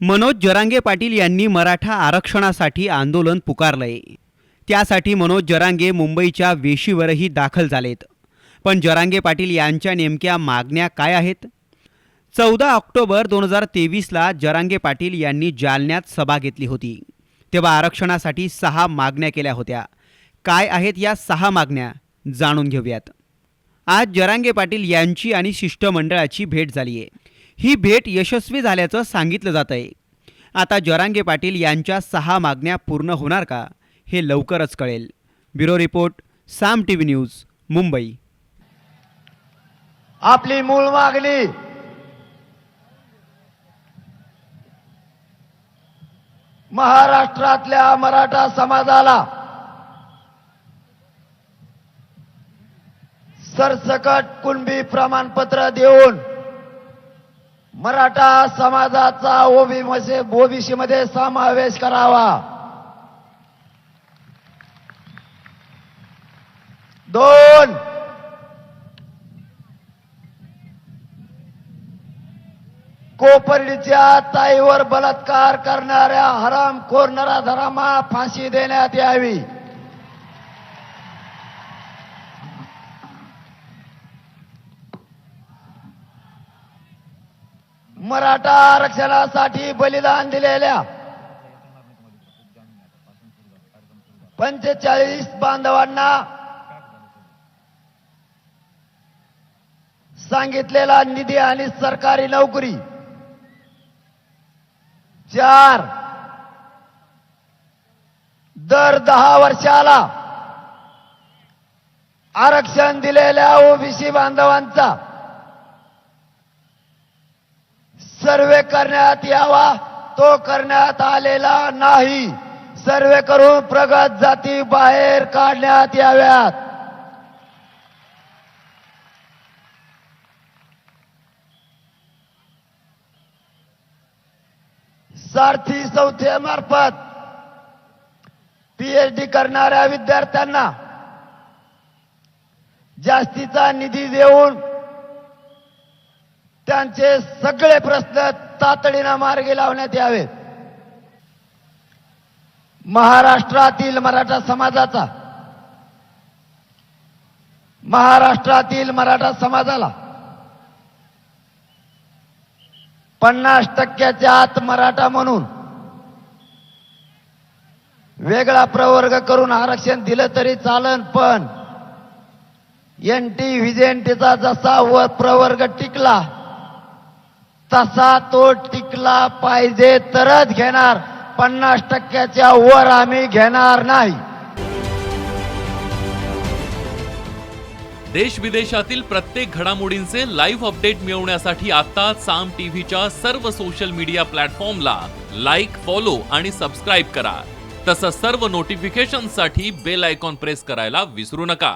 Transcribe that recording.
मनोज जरांगे पाटील यांनी मराठा आरक्षणासाठी आंदोलन पुकारलंय। त्यासाठी मनोज जरांगे मुंबईच्या वेशीवरही दाखल झालेत। पण जरांगे पाटील यांच्या नेमक्या मागण्या काय आहेत? 14 ऑक्टोबर 2023ला जरांगे पाटील यांनी जालन्यात सभा घेतली होती। तेव्हा आरक्षणासाठी 6 मागण्या केल्या होत्या। काय आहेत या 6 मागण्या जाणून घेऊयात। आज जरांगे पाटील यांची आणि शिष्टमंडळाची भेट झाली आहे। ही भेट यशस्वी झाल्याचं सांगितलं जातंय। आता जरांगे पाटील यांच्या 6 मागण्या पूर्ण होणार का हे लवकरच कळेल। ब्युरो रिपोर्ट, साम टीव्ही न्यूज, मुंबई। आपली मूळ मागणी महाराष्ट्रातल्या मराठा समाजाला सरसकट कुणबी प्रमाणपत्र देऊन मराठा समाजाचा ओबीसी मध्ये समावेश करावा। 2, कोपर्डीच्या ताईवर बलात्कार करणाऱ्या हरामखोर नराधमांना फाशी देण्यात यावी। 3, मराठा आरक्षणासाठी बलिदान दिलेल्या 45 बांधवांना सांगितलेला निधी आणि सरकारी नोकरी। 4, दर 10 वर्षाला आरक्षण दिलेल्या ओबीसी बांधवांचा सर्वे करण्यात यावा। तो करण्यात आलेला नाही। सर्वे करून प्रगत जाती बाहेर काढण्यात याव्यात। सारथी संस्थेमार्फत पीएचडी करणाऱ्या विद्यार्थ्यांना जास्तीचा निधी देऊन त्यांचे सगळे प्रश्न तातडीने मार्गी लावण्यात यावे। महाराष्ट्रातील मराठा समाजाला 50% आत मराठा म्हणून वेगळा प्रवर्ग करून आरक्षण दिलं तरी चालन, पण एनटी व्हिजेंटीचा जसा वर प्रवर्ग टिकला तसा तो टिकला पाहिजे तरच घेणार। 50%च्या वर आम्ही घेणार नाही। देश विदेशातील प्रत्येक घडामोडींचे लाईव्ह अपडेट मिळवण्यासाठी आता साम टीव्हीच्या सर्व सोशल मीडिया प्लॅटफॉर्मला लाईक, फॉलो आणि सबस्क्राईब करा। तसंच सर्व नोटिफिकेशनसाठी बेल आयकॉन प्रेस करायला विसरू नका।